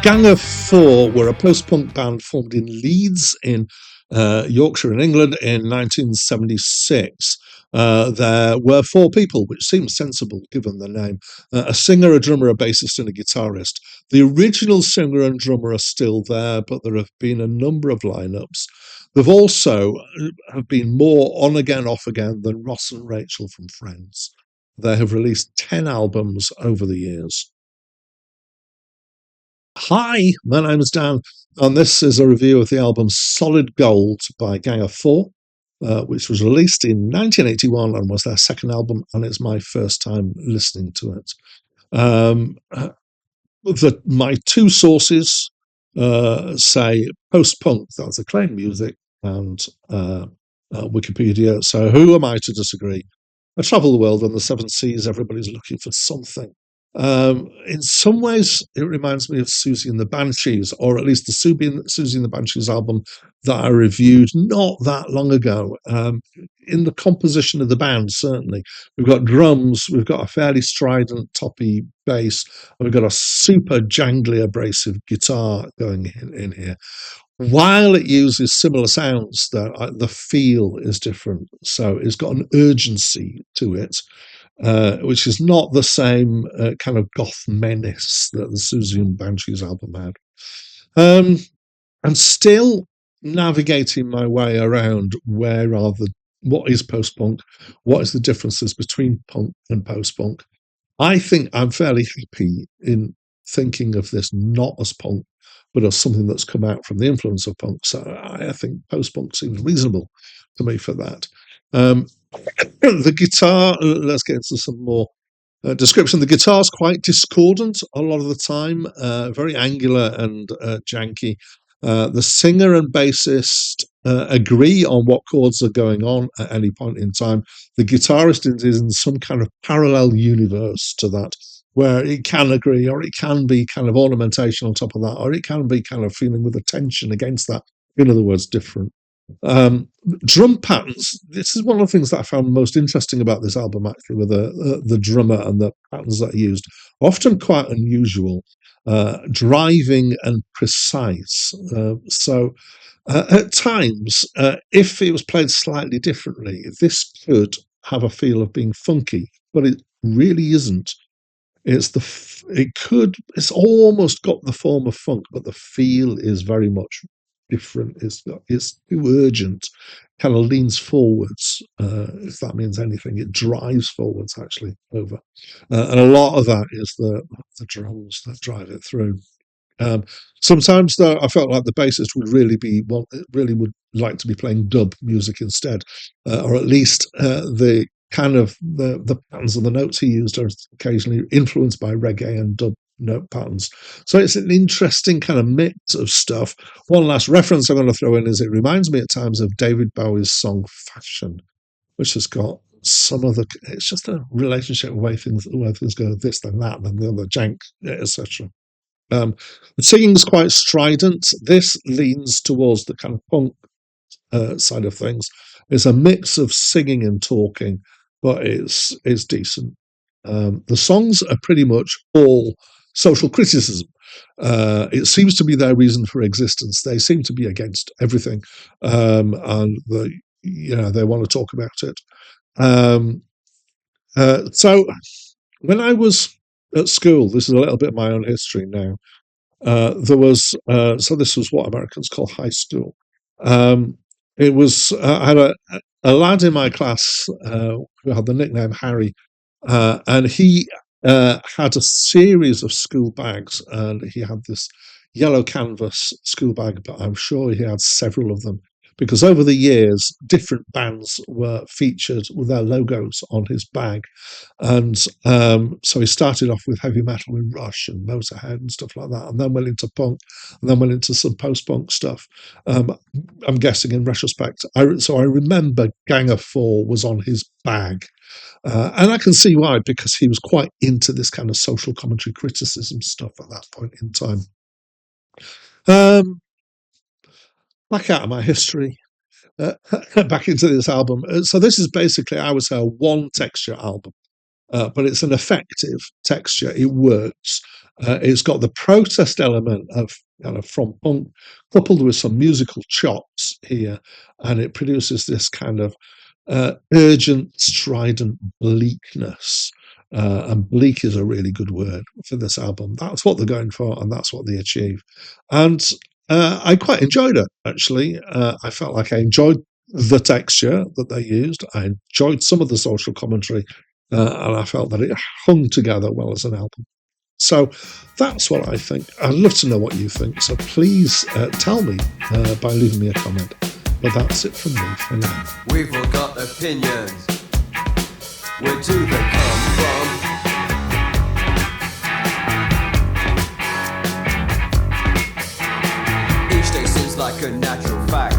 Gang of Four were a post-punk band formed in Leeds in Yorkshire in England in 1976. There were four people, which seems sensible given the name: a singer, a drummer, a bassist, and a guitarist. The original singer and drummer are still there, but there have been a number of lineups. They've also have been more on again, off again than Ross and Rachel from Friends. They have released 10 albums over the years. Hi, my name is Dan, and this is a review of the album Solid Gold by Gang of Four, which was released in 1981 and was their second album, and it's my first time listening to it. My two sources say post-punk, that's Acclaimed music, and Wikipedia, so who am I to disagree? I travel the world on the seven seas, everybody's looking for something. In some ways, it reminds me of Susie and the Banshees, or at least the Susie and the Banshees album that I reviewed not that long ago. In the composition of the band, certainly. We've got drums, we've got a fairly strident, toppy bass, and we've got a super jangly, abrasive guitar going in here. While it uses similar sounds, the feel is different. So it's got an urgency to it, which is not the same kind of goth menace that the Susie and Banshees album had. I'm still navigating my way around what is post-punk, what is the differences between punk and post-punk. I think I'm fairly happy in thinking of this not as punk, but as something that's come out from the influence of punk. So I think post-punk seems reasonable to me for that. The guitar, let's get into some more description. The guitar's quite discordant a lot of the time, very angular and janky. The singer and bassist agree on what chords are going on at any point in time. The guitarist is in some kind of parallel universe to that, where it can agree, or it can be kind of ornamentation on top of that, or it can be kind of feeling with a tension against that. In other words, different. Drum patterns. This is one of the things that I found most interesting about this album, actually, with the drummer and the patterns that are used. Often quite unusual, driving and precise. At times, if it was played slightly differently, this could have a feel of being funky, but it really isn't. It's almost got the form of funk, but the feel is very much different. It's too urgent, kind of leans forwards, if that means anything. It drives forwards, actually, over. And a lot of that is the drums that drive it through. Sometimes, though, I felt like the bassist really would like to be playing dub music instead, or at least the kind of the patterns and the notes he used are occasionally influenced by reggae and dub note patterns. So it's an interesting kind of mix of stuff. One last reference I'm going to throw in is it reminds me at times of David Bowie's song Fashion, which has got it's just a relationship where things go this, then that, then the other, jank, etc. The singing is quite strident. This leans towards the kind of punk side of things. It's a mix of singing and talking, but it's decent. The songs are pretty much all social criticism. It seems to be their reason for existence. They seem to be against everything, and they want to talk about it. So when I was at school, this is a little bit of my own history now. There was so this was what Americans call high school. It was I had a lad in my class who had the nickname Harry, and he had a series of school bags, and he had this yellow canvas school bag, but I'm sure he had several of them, because over the years, different bands were featured with their logos on his bag. And so he started off with heavy metal with Rush and Motorhead and stuff like that, and then went into punk, and then went into some post-punk stuff. I'm guessing in retrospect. So I remember Gang of Four was on his bag. And I can see why, because he was quite into this kind of social commentary criticism stuff at that point in time. Back out of my history, back into this album. So this is basically, I would say, a one texture album, but it's an effective texture. It works. It's got the protest element of kind of from punk, coupled with some musical chops here, and it produces this kind of urgent, strident bleakness. And bleak is a really good word for this album. That's what they're going for, and that's what they achieve. And I quite enjoyed it, actually. I felt like I enjoyed the texture that they used. I enjoyed some of the social commentary, and I felt that it hung together well as an album. So that's what I think. I'd love to know what you think. So please tell me by leaving me a comment. But that's it from me for now. We've all got opinions. Where do they come from? Each day seems like a natural fact.